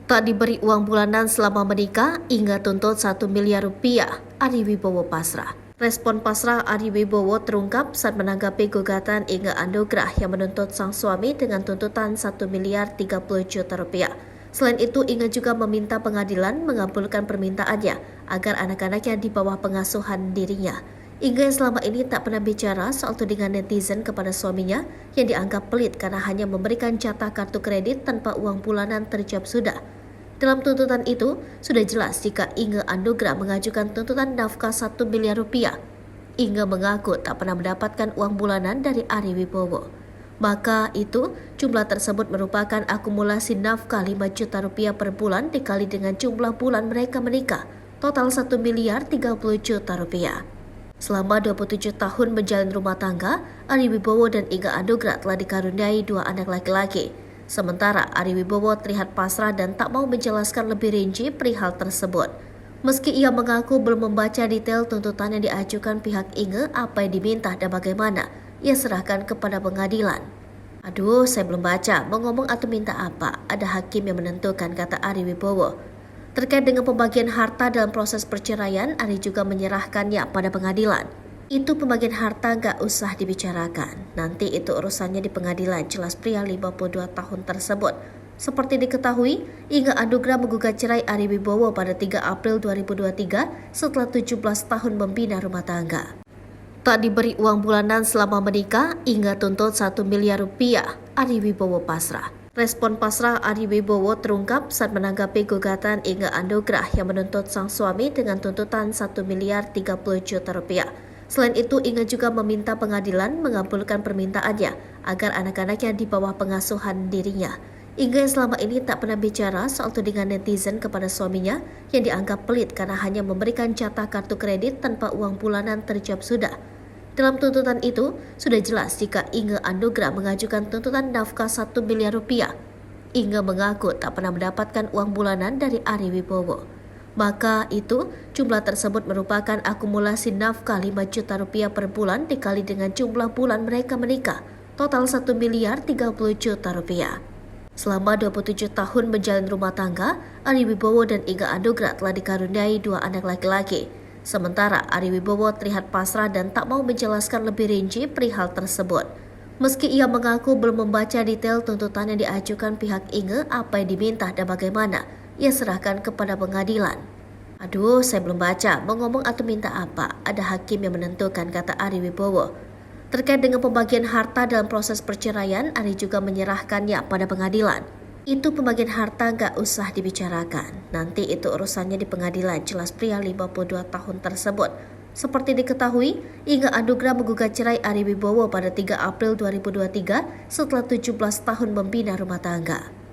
Tak diberi uang bulanan selama menikah, hingga tuntut 1 miliar rupiah, Ari Wibowo pasrah. Respon pasrah Ari Wibowo terungkap saat menanggapi gugatan Inge Anugrah yang menuntut sang suami dengan tuntutan 1 miliar 30 juta rupiah. Selain itu, Inge juga meminta pengadilan mengabulkan permintaannya agar anak-anaknya di bawah pengasuhan dirinya. Inge yang selama ini tak pernah bicara soal tudingan netizen kepada suaminya yang dianggap pelit karena hanya memberikan jatah kartu kredit tanpa uang bulanan terjawab sudah. Dalam tuntutan itu, sudah jelas jika Inge Anugrah mengajukan tuntutan nafkah 1 miliar rupiah. Inge mengaku tak pernah mendapatkan uang bulanan dari Ari Wibowo. Maka itu, jumlah tersebut merupakan akumulasi nafkah 5 juta rupiah per bulan dikali dengan jumlah bulan mereka menikah, total 1 miliar 30 juta rupiah. Selama 27 tahun menjalin rumah tangga, Ari Wibowo dan Inge Anugrah telah dikaruniai 2 anak laki-laki. Sementara Ari Wibowo terlihat pasrah dan tak mau menjelaskan lebih rinci perihal tersebut. Meski ia mengaku belum membaca detail tuntutan yang diajukan pihak Inge, apa yang diminta dan bagaimana, ia serahkan kepada pengadilan. Aduh, saya belum baca, mau ngomong atau minta apa, ada hakim yang menentukan, kata Ari Wibowo. Terkait dengan pembagian harta dalam proses perceraian, Ari juga menyerahkannya pada pengadilan. Itu pembagian harta gak usah dibicarakan. Nanti itu urusannya di pengadilan, jelas pria 52 tahun tersebut. Seperti diketahui, Inge Anugrah menggugat cerai Ari Wibowo pada 3 April 2023 setelah 17 tahun membina rumah tangga. Tak diberi uang bulanan selama menikah, Inge tuntut 1 miliar rupiah, Ari Wibowo pasrah. Respon pasrah Ari Wibowo terungkap saat menanggapi gugatan Inge Anugrah yang menuntut sang suami dengan tuntutan 1 miliar 30 juta rupiah. Selain itu, Inge juga meminta pengadilan mengabulkan permintaannya agar anak-anaknya di bawah pengasuhan dirinya. Inge yang selama ini tak pernah bicara soal tudingan netizen kepada suaminya yang dianggap pelit karena hanya memberikan jatah kartu kredit tanpa uang bulanan terjawab sudah. Dalam tuntutan itu, sudah jelas jika Inge Anugrah mengajukan tuntutan nafkah 1 miliar rupiah. Inge mengaku tak pernah mendapatkan uang bulanan dari Ari Wibowo. Maka itu, jumlah tersebut merupakan akumulasi nafkah 5 juta rupiah per bulan dikali dengan jumlah bulan mereka menikah, total 1 miliar 30 juta rupiah. Selama 27 tahun menjalin rumah tangga, Ari Wibowo dan Inge Anugrah telah dikaruniai 2 anak laki-laki. Sementara Ari Wibowo terlihat pasrah dan tak mau menjelaskan lebih rinci perihal tersebut. Meski ia mengaku belum membaca detail tuntutan yang diajukan pihak Inge, apa yang diminta dan bagaimana, ia serahkan kepada pengadilan. Aduh, saya belum baca, mau ngomong atau minta apa, ada hakim yang menentukan, kata Ari Wibowo. Terkait dengan pembagian harta dalam proses perceraian, Ari juga menyerahkannya pada pengadilan. Itu pembagian harta gak usah dibicarakan. Nanti itu urusannya di pengadilan, jelas pria 52 tahun tersebut. Seperti diketahui, Inge Anugrah menggugat cerai Ari Wibowo pada 3 April 2023 setelah 17 tahun membina rumah tangga.